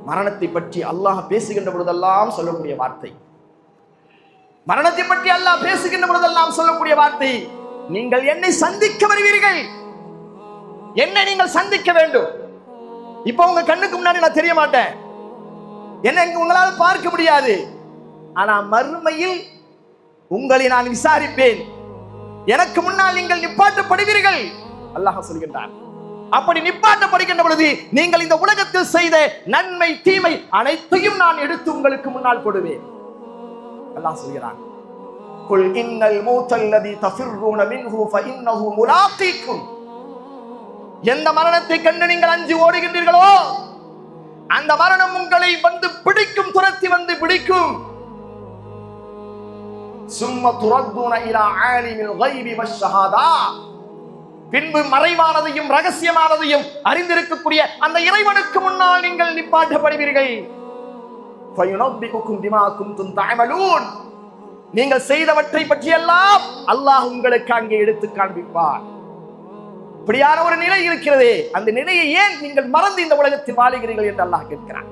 மரணத்தை பற்றி அல்லாஹ் பேசுகின்ற பொழுதெல்லாம் சொல்லக்கூடிய வார்த்தை, மரணத்தை பற்றி அல்லாஹ் பேசுகின்ற பொழுதெல்லாம் சொல்லக்கூடிய வார்த்தை, நீங்கள் என்னை சந்திக்க வருவீர்கள், என்னை நீங்கள் சந்திக்க வேண்டும். இப்ப உங்க கண்ணுக்கு முன்னாடி நான் தெரிய மாட்டேன், என்ன உங்களால் பார்க்க முடியாது. ஆனா மறுமையில் உங்களை நான் விசாரிப்பேன், எனக்கு முன்னால் நீங்கள் நிப்பாட்டப்படுவீர்கள். அல்லாஹ் சொல்கின்றான். அப்படி நிப்பாட்டப்படுகின்ற பொழுது நீங்கள் இந்த உலகத்தில் செய்த நன்மை தீமை அனைத்தையும் நான் எடுத்து உங்களுக்கு முன்னால் போடுவேன். அல்லாஹ் சொல்கிறான், குல் இன்னல் மௌத்தல்லதி தஃபிர்ரூன மின்ஹு ஃபஇன்னஹு முலாகீக்கும். எந்த மரணத்தை கண்டு நீங்கள் அஞ்சி ஓடுகின்றீர்களோ அந்த மரணம் உங்களை வந்து பிடிக்கும், துரத்தி வந்து பிடிக்கும். சும்ம துரத்தூன இலா ஆலிமில் கைபி வஷ்ஷஹாதா. பின்பு மறைவானதையும் ரகசியமானதையும் அறிந்திருக்கக்கூடிய அந்த இறைவனுக்கு முன்னால் நீங்கள் நிப்பாட்டப்படுவீர்கள். ஃபயுனப்பிகுக்கும் பிமா குன்தும் தஅமலூன். நீங்கள் செய்தவற்றை பற்றியெல்லாம் அல்லாஹ் உங்களுக்கு அங்கே எடுத்து காண்பிப்பார். இப்படியான ஒரு நிலை இருக்கிறதே, அந்த நிலையை ஏன் நீங்கள் மறந்து இந்த உலகத்தில் வாழுகிறீர்கள் என்று அல்லாஹ் கேட்கிறான்.